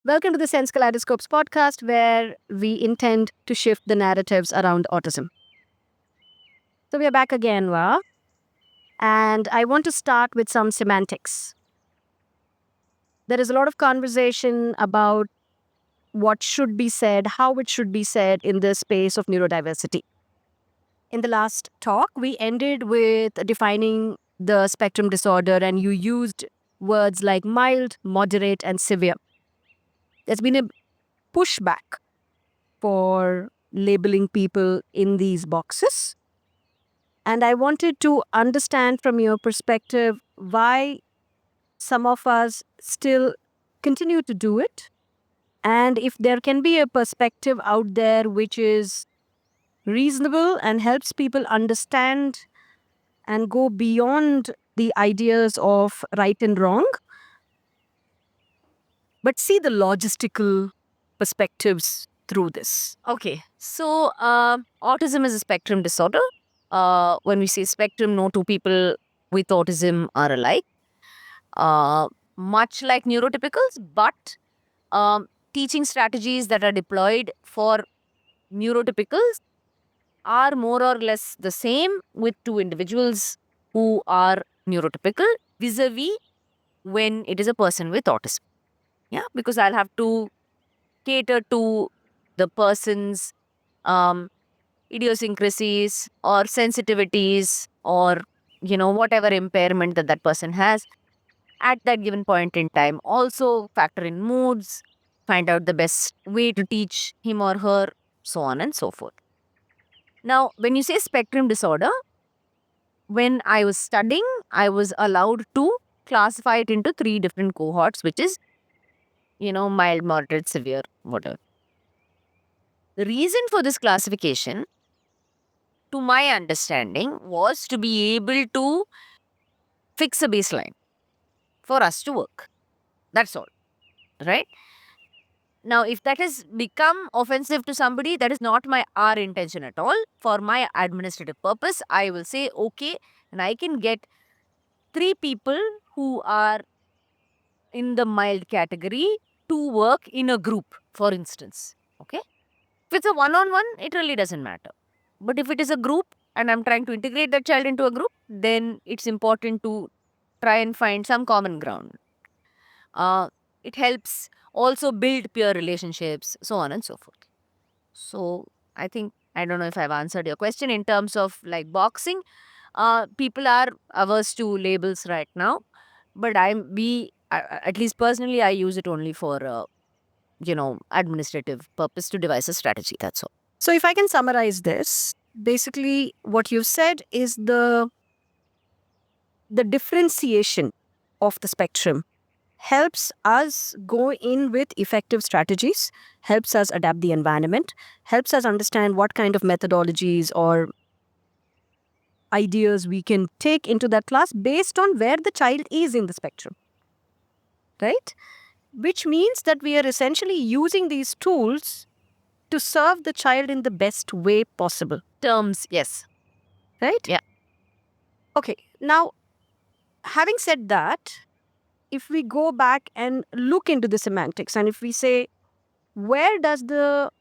Welcome to the Sense Kaleidoscopes podcast, where we intend to shift the narratives around autism. So, we are back again, Wa, and I want to start with some semantics. There is a lot of conversation about what should be said, how it should be said in the space of neurodiversity. In the last talk, we ended with defining the spectrum disorder, and you used words like mild, moderate, and severe. There's been a pushback for labeling people in these boxes. And I wanted to understand from your perspective why some of us still continue to do it. And if there can be a perspective out there which is reasonable and helps people understand and go beyond the ideas of right and wrong, but see the logistical perspectives through this. Okay, so autism is a spectrum disorder. When we say spectrum, no two people with autism are alike. Uh, Much like neurotypicals, but teaching strategies that are deployed for neurotypicals are more or less the same with two individuals who are neurotypical vis-a-vis when it is a person with autism. Yeah, because I'll have to cater to the person's um, idiosyncrasies or sensitivities or whatever impairment that person has at that given point in time. Also factor in moods, find out the best way to teach him or her, so on and so forth. Now when you say spectrum disorder, when I was studying, I was allowed to classify it into three different cohorts, which is mild, moderate, severe, whatever. The reason for this classification, to my understanding, was to be able to fix a baseline for us to work. That's all, right? Now, if that has become offensive to somebody, that is not our intention at all. For my administrative purpose, I will say okay, and I can get three people who are in the mild category to work in a group, for instance. Okay, if it's a one-on-one, it really doesn't matter. But if it is a group and I'm trying to integrate that child into a group, then it's important to try and find some common ground. Uh, it helps also build peer relationships, so on and so forth. So I think, I don't know if I've answered your question in terms of like boxing. People are averse to labels right now, but at least personally, I use it only for administrative purpose to devise a strategy. That's all. So, if I can summarize this, basically what you said is the differentiation of the spectrum helps us go in with effective strategies, helps us adapt the environment, helps us understand what kind of methodologies or ideas we can take into that class based on where the child is in the spectrum, right? Which means that we are essentially using these tools to serve the child in the best way possible, Terms, yes. right? Yeah. Okay, now having said that, if we go back and look into the semantics and if we say, where does the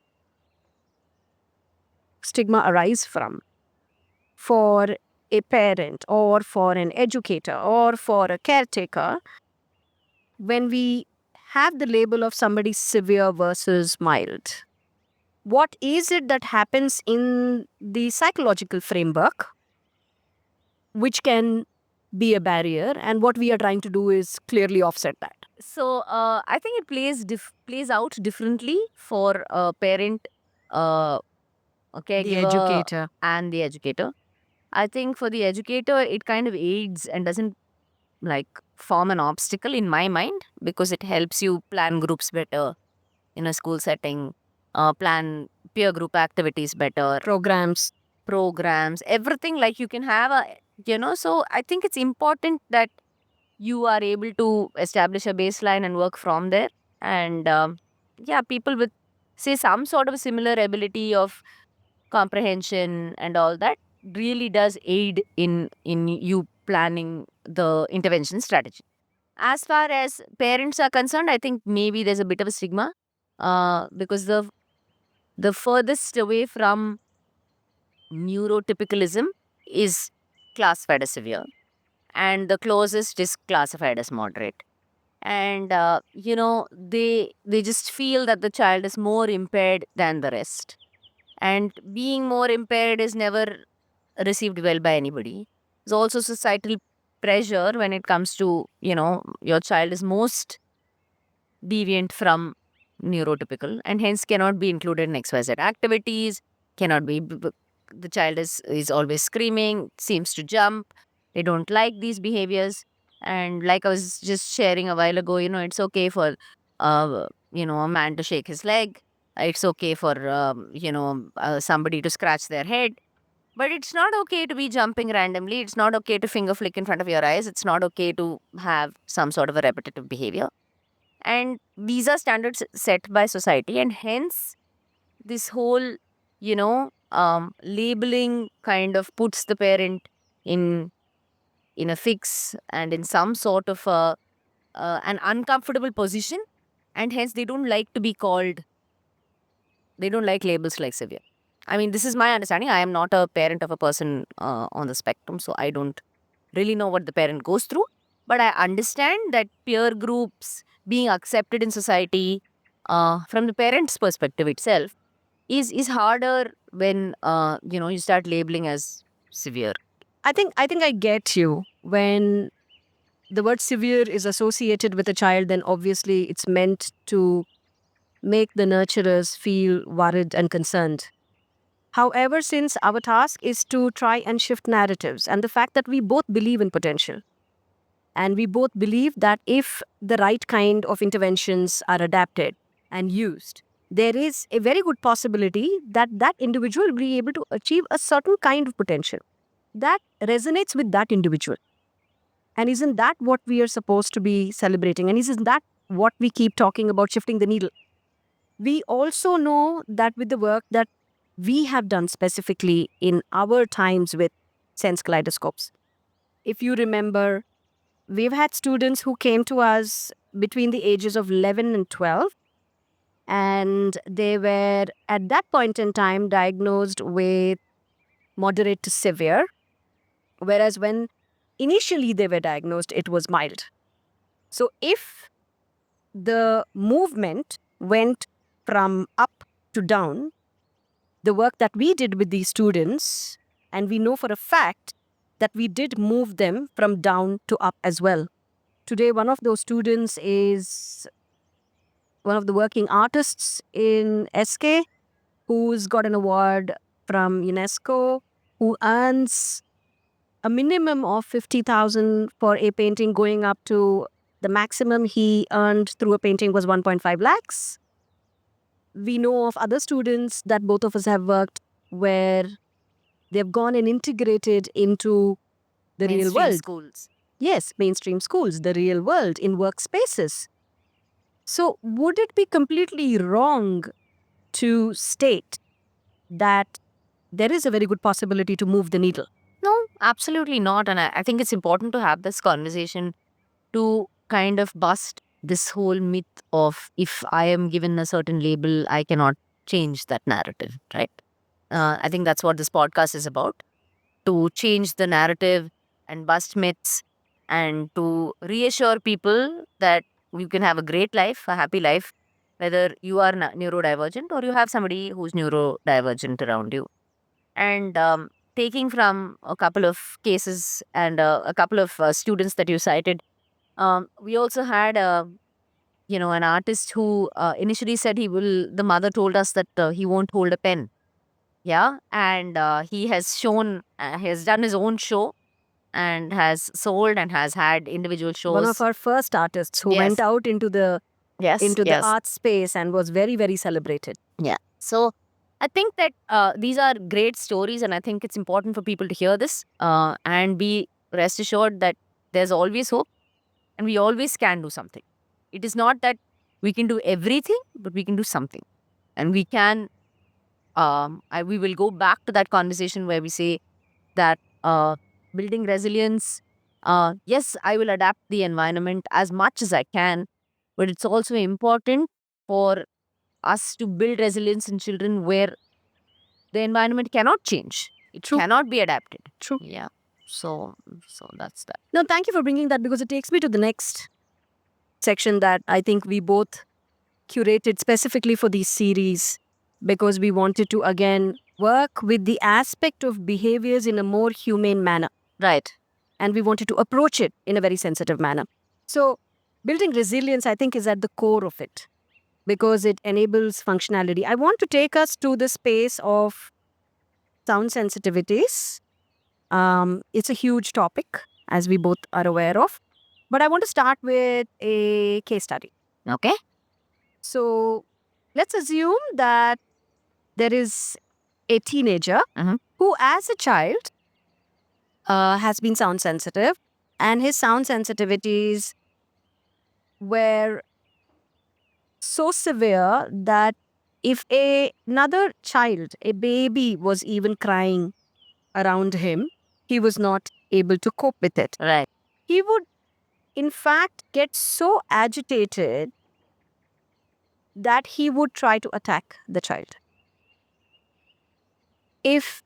stigma arise from for a parent or for an educator or for a caretaker when we have the label of somebody severe versus mild? What is it that happens in the psychological framework which can be a barrier, and what we are trying to do is clearly offset that? So I think it plays out differently for a parent, a The caregiver, educator. and the educator. I think for the educator, it kind of aids and doesn't like form an obstacle in my mind, because it helps you plan groups better in a school setting, plan peer group activities better, Programs. programs, everything. Like you can have so I think it's important that you are able to establish a baseline and work from there. And yeah, people with, say, some sort of a similar ability of comprehension and all that really does aid in you planning the intervention strategy. as far as parents are concerned, I think maybe there's a bit of a stigma because the furthest away from neurotypicalism is classified as severe, and the closest is classified as moderate. And they just feel that the child is more impaired than the rest, and being more impaired is never received well by anybody. There's also societal pressure when it comes to, your child is most deviant from neurotypical and hence cannot be included in XYZ activities, cannot be, the child is always screaming, seems to jump, they don't like these behaviors. And like I was just sharing a while ago, it's okay for, a man to shake his leg. It's okay for, somebody to scratch their head. But it's not okay to be jumping randomly. It's not okay to finger flick in front of your eyes. It's not okay to have some sort of a repetitive behavior. And these are standards set by society, and hence this whole, labeling kind of puts the parent in a fix and in some sort of an uncomfortable position, and hence they don't like to be called. They don't like labels like severe. I mean, this is my understanding. I am not a parent of a person on the spectrum, so I don't really know what the parent goes through. But I understand that peer groups being accepted in society from the parent's perspective itself is harder when you start labeling as severe. I think I get you. When the word severe is associated with a child, then obviously it's meant to make the nurturers feel worried and concerned. However, since our task is to try and shift narratives, and the fact that we both believe in potential, and we both believe that if the right kind of interventions are adapted and used, there is a very good possibility that that individual will be able to achieve a certain kind of potential that resonates with that individual. And isn't that what we are supposed to be celebrating? And isn't that what we keep talking about, shifting the needle? We also know that with the work that we have done specifically in our times with sense kaleidoscopes, if you remember, we've had students who came to us between the ages of 11 and 12, and they were at that point in time diagnosed with moderate to severe, whereas when initially they were diagnosed, it was mild. So if the movement went from up to down, the work that we did with these students, and we know for a fact that we did move them from down to up as well. Today, one of those students is one of the working artists in SK who's got an award from UNESCO, who earns a minimum of 50,000 for a painting, going up to the maximum he earned through a painting was 1.5 lakhs. We know of other students that both of us have worked where they've gone and integrated into the real Mainstream world. schools. Yes, mainstream schools, the real world, in workspaces. So, would it be completely wrong to state that there is a very good possibility to move the needle? No, absolutely not. And I think it's important to have this conversation to kind of bust this whole myth of if I am given a certain label, I cannot change that narrative, right? I think that's what this podcast is about, to change the narrative and bust myths and to reassure people that you can have a great life, a happy life, whether you are neurodivergent or you have somebody who's neurodivergent around you. And taking from a couple of cases and a couple of students that you cited, we also had an artist who initially said the mother told us that he won't hold a pen. Yeah. And he has done his own show and has sold and has had individual One of shows. our first artists who Yes. went out into the Yes. art space and was very, very celebrated. Yeah. So I think that these are great stories, and I think it's important for people to hear this and be rest assured that there's always hope and we always can do something. It is not that we can do everything, but we can do something. And we can, we will go back to that conversation where we say that building resilience Yes, I will adapt the environment as much as I can, but it's also important for us to build resilience in children where the environment cannot change. It True. cannot be adapted. True. Yeah. So that's that. No, thank you for bringing that because it takes me to the next section that I think we both curated specifically for these series because we wanted to again work with the aspect of behaviors in a more humane manner. Right. And we wanted to approach it in a very sensitive manner. So, building resilience, I think, is at the core of it because it enables functionality. I want to take us to the space of sound sensitivities. It's a huge topic, as we both are aware of. But I want to start with a case study. Okay. So, let's assume that there is a teenager Mhm. who, as a child, has been sound sensitive, and his sound sensitivities were so severe that if another child, a baby, was even crying around him, he was not able to cope with it. Right. He would, in fact, get so agitated that he would try to attack the child. If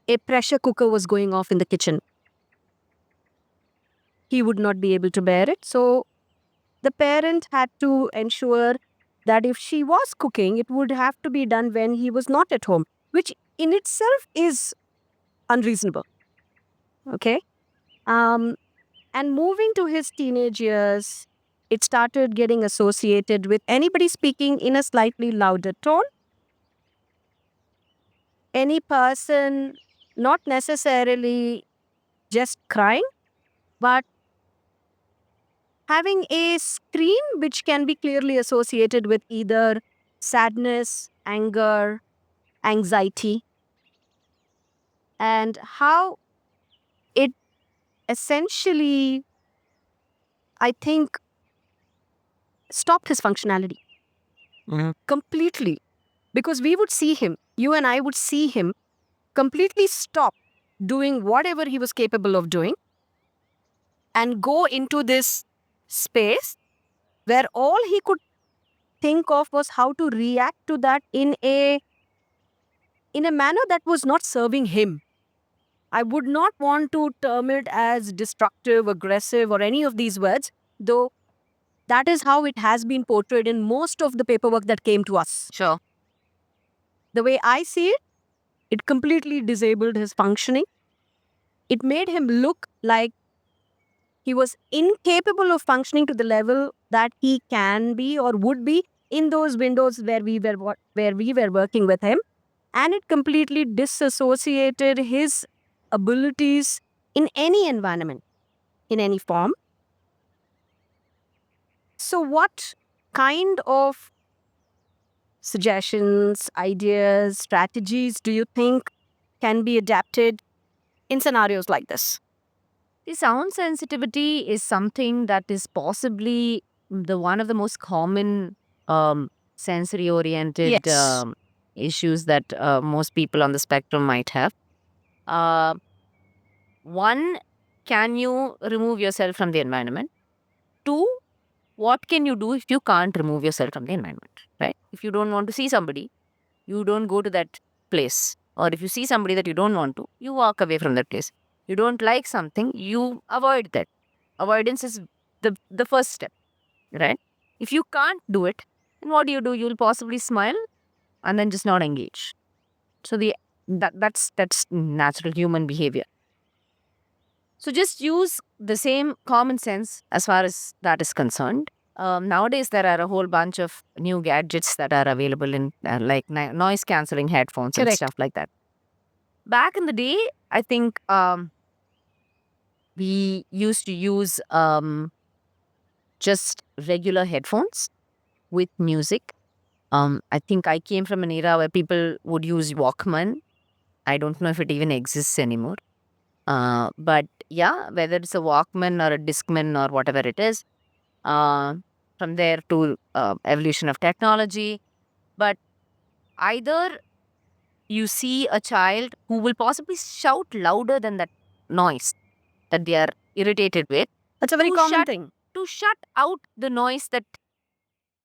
a pressure cooker was going off in the kitchen, he would not be able to bear it. So the parent had to ensure that if she was cooking, it would have to be done when he was not at home, which in itself is unreasonable. Okay. And moving to his teenage years, it started getting associated with anybody speaking in a slightly louder tone, any person not necessarily just crying, but having a scream which can be clearly associated with either sadness, anger, anxiety, and how it essentially, I think, stopped his functionality completely. Because we would see him, you and I would see him completely stop doing whatever he was capable of doing and go into this space where all he could think of was how to react to that in a manner that was not serving him. I would not want to term it as destructive, aggressive, or any of these words, though that is how it has been portrayed in most of the paperwork that came to us. Sure. The way I see it, it completely disabled his functioning. It made him look like he was incapable of functioning to the level that he can be or would be in those windows where we were working with him, and it completely disassociated his abilities in any environment, in any form. So, what kind of suggestions, ideas, strategies do you think can be adapted in scenarios like this? The sound sensitivity is something that is possibly the one of the most common sensory oriented Yes. issues that most people on the spectrum might have. Uh, One, can you remove yourself from the environment? Two, what can you do if you can't remove yourself from the environment? Right? If you don't want to see somebody, you don't go to that place. Or if you see somebody that you don't want to, you walk away from that place. You don't like something, you avoid that. Avoidance is the first step, right? If you can't do it, then what do? You'll possibly smile and then just not engage. So that's natural human behavior. So just use the same common sense as far as that is concerned. Nowadays, there are a whole bunch of new gadgets that are available in like noise canceling headphones and Correct. stuff like that. Back in the day, I think we used to use just regular headphones with music. I think I came from an era where people would use Walkman. I don't know if it even exists anymore. But yeah, whether it's a Walkman or a Discman or whatever it is, uh, from there to evolution of technology. But either you see a child who will possibly shout louder than that noise that they are irritated with, That's a very To common shut- thing. to shut out the noise that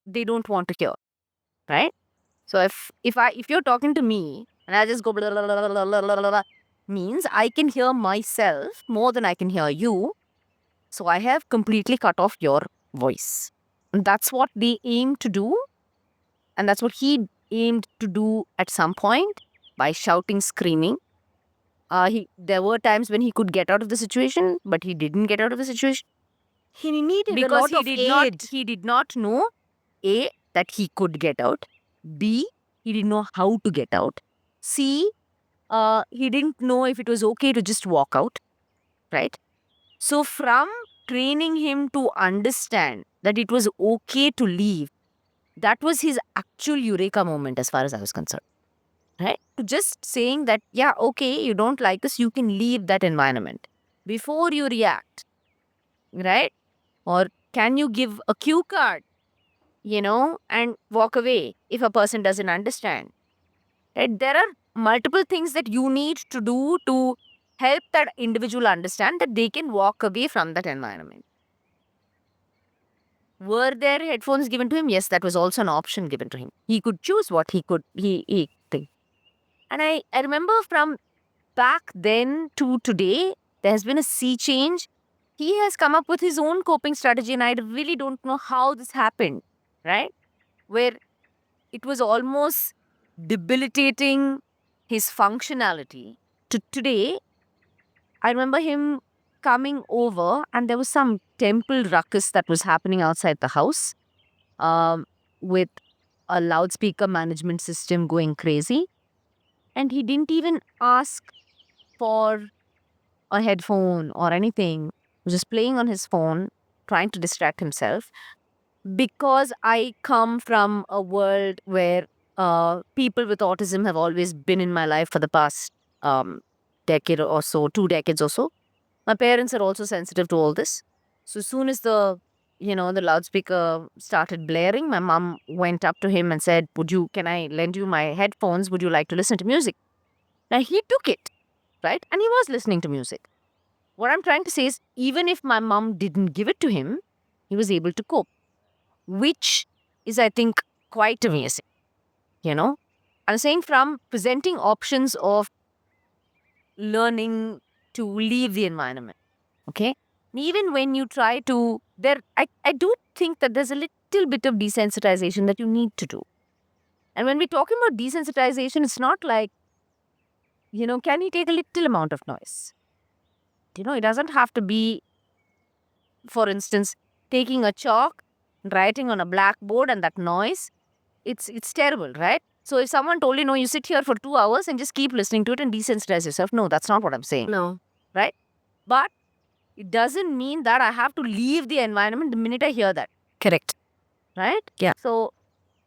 they don't want to hear, right? So if you're talking to me and I just go blah, blah, blah, blah, blah, blah, blah, blah, means I can hear myself more than I can hear you. So I have completely cut off your voice. And that's what they aim to do. And that's what he aimed to do at some point by shouting, screaming. There were times when he could get out of the situation, but he didn't get out of the situation He needed a because lot he of did aid. not. He did not know A, that he could get out. B, he didn't know how to get out. C, he didn't know if it was okay to just walk out. Right. So from training him to understand that it was okay to leave, that was his actual eureka moment as far as I was concerned. Right? To just saying that, yeah, okay, you don't like this, you can leave that environment before you react. Right? Or can you give a cue card, and walk away if a person doesn't understand? Right? There are multiple things that you need to do to help that individual understand that they can walk away from that environment. Were there headphones given to him? Yes, that was also an option given to him. He could choose what he think. And I remember from back then to today, there has been a sea change. He has come up with his own coping strategy, and I really don't know how this happened, right? Where it was almost debilitating his functionality. To today, I remember him coming over, and there was some temple ruckus that was happening outside the house, with a loudspeaker management system going crazy. And he didn't even ask for a headphone or anything. He was just playing on his phone, trying to distract himself. Because I come from a world where people with autism have always been in my life for the past decade or so, 2 decades or so. My parents are also sensitive to all this. So as soon as the loudspeaker started blaring, my mom went up to him and said, can I lend you my headphones? Would you like to listen to music? Now he took it, right? And he was listening to music. What I'm trying to say is, even if my mom didn't give it to him, he was able to cope, which is, I think, quite amazing. I'm saying from presenting options of learning to leave the environment. Okay. Even when you try to, I do think that there's a little bit of desensitization that you need to do. And when we're talking about desensitization, it's not like, can you take a little amount of noise? It doesn't have to be, for instance, taking a chalk, writing on a blackboard and that noise. It's terrible, right? So if someone told you, no, you sit here for 2 hours and just keep listening to it and desensitize yourself. No, that's not what I'm saying. No. Right? But it doesn't mean that I have to leave the environment the minute I hear that. Correct. Right? Yeah. So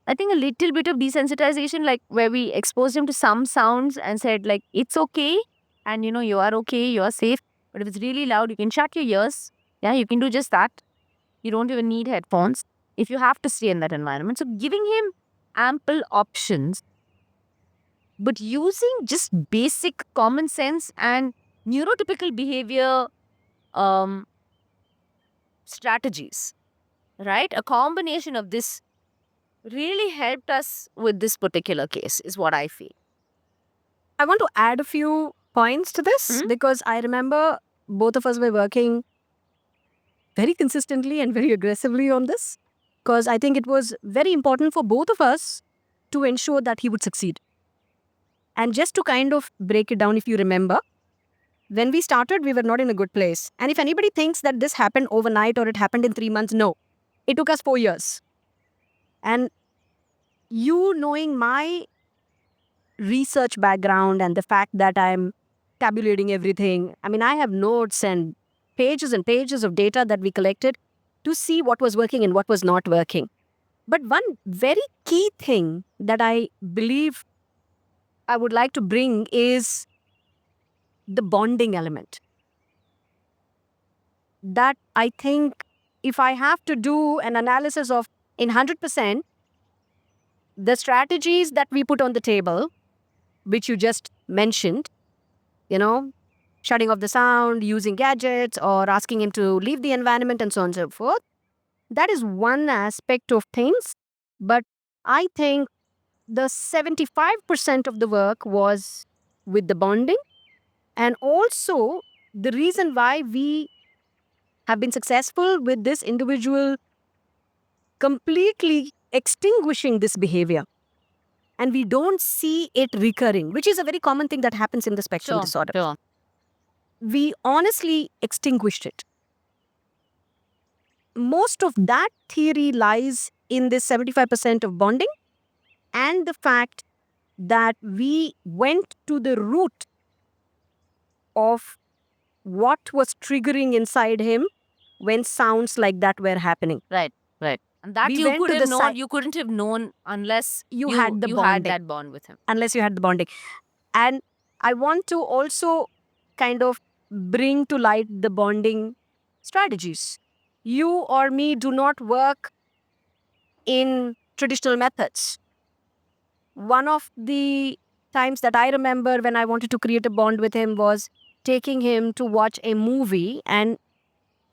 I think a little bit of desensitization, like where we exposed him to some sounds and said, like, it's okay. And you are okay, you are safe. But if it's really loud, you can shut your ears. Yeah, you can do just that. You don't even need headphones if you have to stay in that environment. So giving him ample options, but using just basic common sense and neurotypical behavior strategies, right? A combination of this really helped us with this particular case, is what I feel. I want to add a few points to this because I remember both of us were working very consistently and very aggressively on this, because I think it was very important for both of us to ensure that he would succeed. And just to kind of break it down, if you remember, when we started, we were not in a good place. And if anybody thinks that this happened overnight or it happened in 3 months, no. It took us 4 years. And you knowing my research background and the fact that I'm tabulating everything, I mean, I have notes and pages of data that we collected to see what was working and what was not working. But one very key thing that I believe I would like to bring is the bonding element. That I think if I have to do an analysis of in 100%, the strategies that we put on the table, which you just mentioned, shutting off the sound, using gadgets, or asking him to leave the environment, and so on and so forth. That is one aspect of things. But I think the 75% of the work was with the bonding. And also, the reason why we have been successful with this individual completely extinguishing this behavior, and we don't see it recurring, which is a very common thing that happens in the spectrum disorder. Sure. We honestly extinguished it. Most of that theory lies in this 75% of bonding and the fact that we went to the root of what was triggering inside him when sounds like that were happening. Right. And that We you went to could the have known, side- you couldn't have known unless You had the had bonding. that bond with him. Unless you had the bonding. And I want to also kind of bring to light the bonding strategies. You or me do not work in traditional methods. One of the times that I remember when I wanted to create a bond with him was taking him to watch a movie and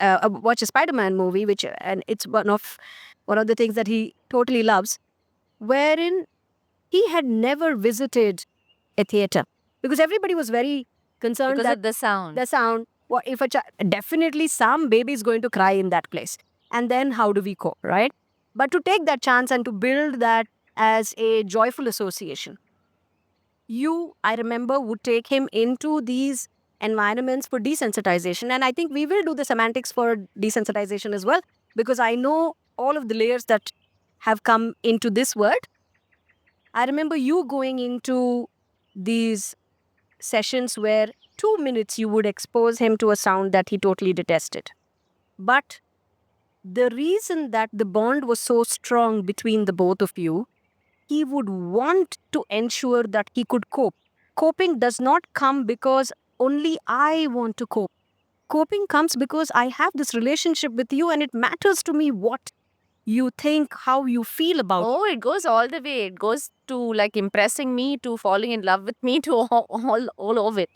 watch a Spider-Man movie, and it's one of the things that he totally loves, wherein he had never visited a theater because everybody was very concerned Because that of the sound. the sound. Well, if definitely some baby is going to cry in that place, and then how do we cope, right? But to take that chance and to build that as a joyful association, I remember, would take him into these environments for desensitization, and I think we will do the semantics for desensitization as well because I know all of the layers that have come into this word. I remember you going into these sessions where 2 minutes you would expose him to a sound that he totally detested. But the reason that the bond was so strong between the both of you, he would want to ensure that he could cope. Coping does not come because only I want to cope. Coping comes because I have this relationship with you and it matters to me what you think, how you feel about. Oh, it goes all the way. It goes to like impressing me, to falling in love with me, to all of it.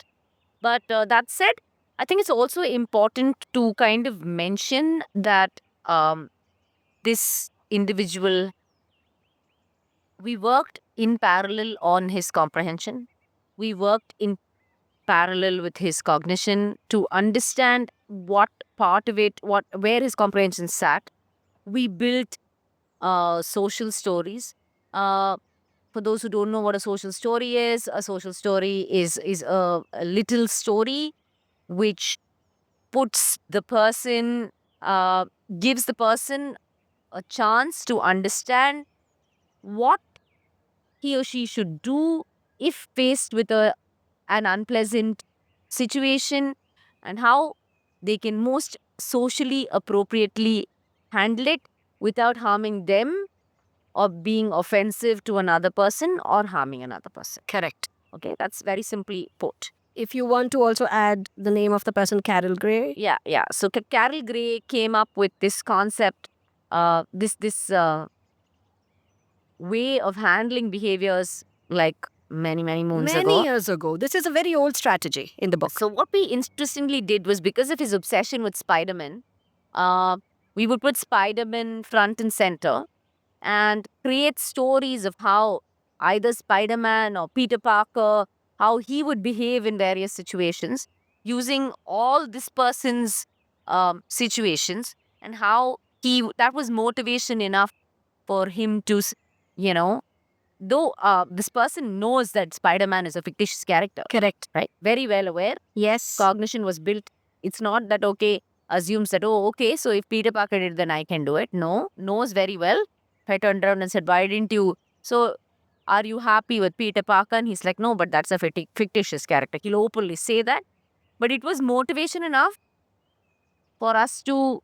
But that said, I think it's also important to kind of mention that this individual, we worked in parallel on his comprehension. We worked in parallel with his cognition to understand what part of it, where his comprehension sat. We built social stories. For those who don't know what a social story is, a social story is a little story which puts the person, gives the person a chance to understand what he or she should do if faced with an unpleasant situation, and how they can most socially appropriately handle it without harming them or being offensive to another person or harming another person. Correct. Okay, that's very simply put. If you want to also add the name of the person, Carol Gray. Yeah. So Carol Gray came up with this concept, this way of handling behaviors like many moons Many ago. years ago. This is a very old strategy in the book. So what we interestingly did was, because of his obsession with Spider-Man, we would put Spider-Man front and center and create stories of how either Spider-Man or Peter Parker, how he would behave in various situations, using all this person's situations, and how that was motivation enough for him to, though this person knows that Spider-Man is a fictitious character, Correct. right? Very well aware. Yes. Cognition was built. It's not that, okay, assumes that, oh, okay, so if Peter Parker did, then I can do it. No, knows very well. I turned around and said, why didn't you? So, are you happy with Peter Parker? And he's like, no, but that's a fictitious character. He'll openly say that. But it was motivation enough for us to,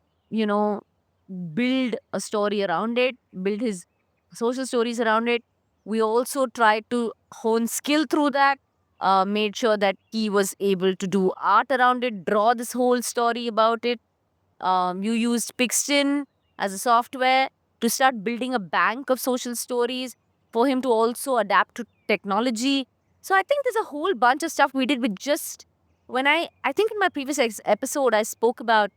build a story around it, build his social stories around it. We also tried to hone skill through that, made sure that he was able to do art around it, draw this whole story about it. You used Pixton as a software to start building a bank of social stories for him to also adapt to technology. So I think there's a whole bunch of stuff we did with just when I think in my previous episode, I spoke about,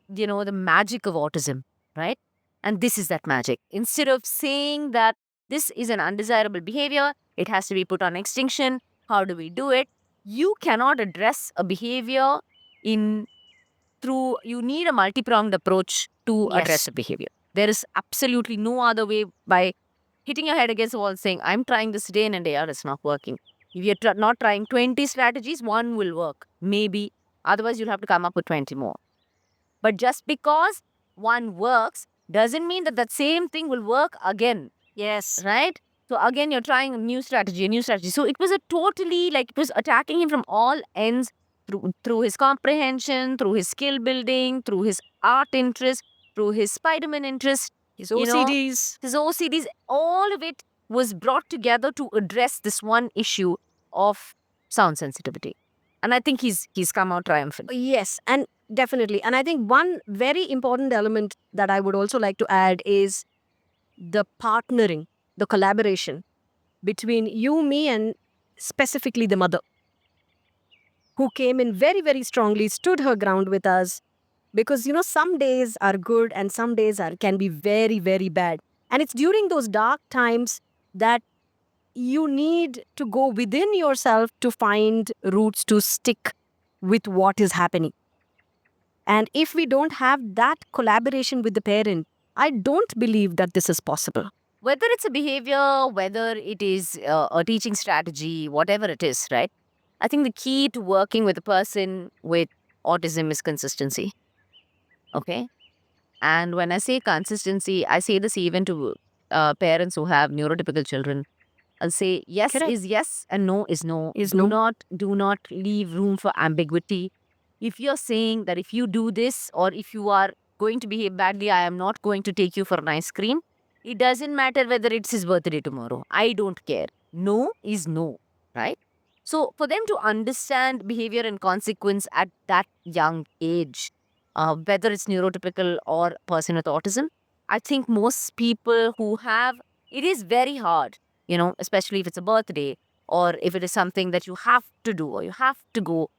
the magic of autism, right? And this is that magic. Instead of saying that this is an undesirable behavior, it has to be put on extinction. How do we do it? You cannot address a behavior in through, you need a multi-pronged approach to address Yes. a behavior. There is absolutely no other way by hitting your head against the wall saying, I'm trying this day in and day out, it's not working. If you're not trying 20 strategies, one will work, maybe. Otherwise, you'll have to come up with 20 more. But just because one works doesn't mean that that same thing will work again, Yes. right? So again, you're trying a new strategy, a new strategy. So it was a totally, like, it was attacking him from all ends, through his comprehension, through his skill building, through his art interest, through his Spider-Man interest, His you know, OCDs. his OCDs, all of it was brought together to address this one issue of sound sensitivity. And I think he's come out triumphant. Yes, and definitely. And I think one very important element that I would also like to add is the partnering, the collaboration between you, me, and specifically the mother, who came in very, very strongly, stood her ground with us. Because, some days are good and some days can be very, very bad. And it's during those dark times that you need to go within yourself to find roots to stick with what is happening. And if we don't have that collaboration with the parent, I don't believe that this is possible. Whether it's a behavior, whether it is a teaching strategy, whatever it is, right? I think the key to working with a person with autism is consistency. Okay. And when I say consistency, I say this even to parents who have neurotypical children. I'll say yes Correct. is yes and no is no. Is do no. not do not leave room for ambiguity. If you're saying that if you do this or if you are going to behave badly, I am not going to take you for an ice cream. It doesn't matter whether it's his birthday tomorrow. I don't care. No is no, right? So for them to understand behavior and consequence at that young age, whether it's neurotypical or person with autism, I think most people who have, it is very hard, especially if it's a birthday or if it is something that you have to do or you have to go,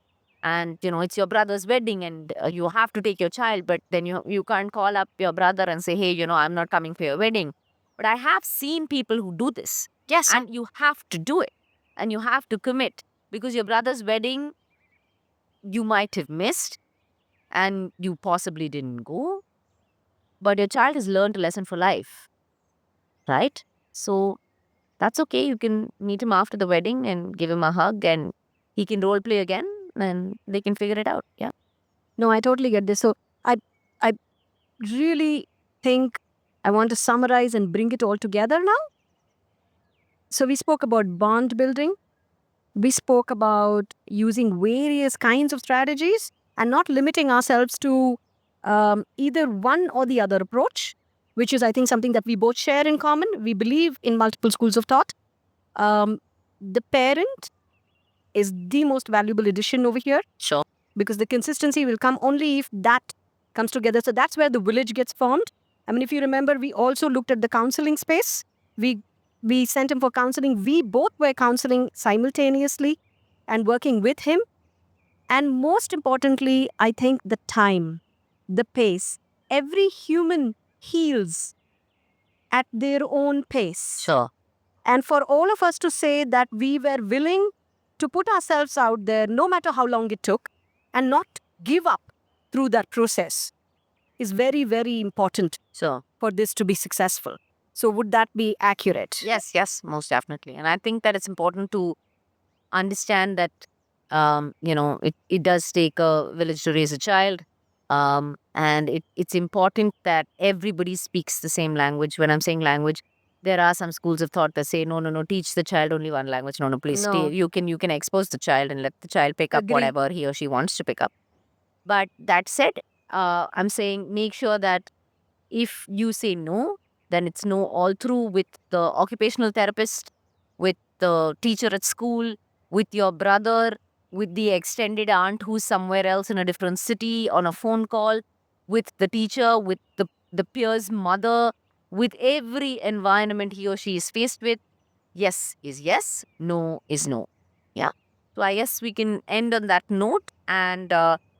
and it's your brother's wedding and you have to take your child, but then you can't call up your brother and say, hey, I'm not coming for your wedding. But I have seen people who do this. Yes. And you have to do it and you have to commit, because your brother's wedding you might have missed and you possibly didn't go, but your child has learned a lesson for life, right? So that's okay. You can meet him after the wedding and give him a hug and he can role play again and they can figure it out. Yeah. No, I totally get this. So I really think I want to summarize and bring it all together now. So we spoke about bond building. We spoke about using various kinds of strategies and not limiting ourselves to either one or the other approach, which is, I think, something that we both share in common. We believe in multiple schools of thought. The parent is the most valuable addition over here. Sure. Because the consistency will come only if that comes together. So that's where the village gets formed. I mean, if you remember, we also looked at the counseling space. We sent him for counseling. We both were counseling simultaneously and working with him. And most importantly, I think the time, the pace. Every human heals at their own pace. Sure. And for all of us to say that we were willing to put ourselves out there, no matter how long it took, and not give up through that process is very, very important Sure. for this to be successful. So would that be accurate? Yes, most definitely. And I think that it's important to understand that, it does take a village to raise a child. And it's important that everybody speaks the same language. When I'm saying language, there are some schools of thought that say, no, teach the child only one language. No, please, No. you can expose the child and let the child pick up Agree. whatever he or she wants to pick up. But that said, I'm saying make sure that if you say no, then it's no all through, with the occupational therapist, with the teacher at school, with your brother, with the extended aunt who's somewhere else in a different city on a phone call, with the teacher, with the peer's mother, with every environment he or she is faced with. Yes is yes, no is no. Yeah. So I guess we can end on that note. And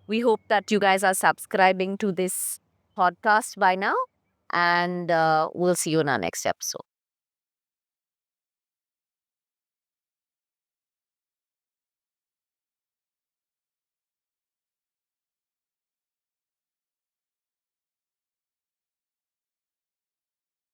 we hope that you guys are subscribing to this podcast by now. And we'll see you in our next episode.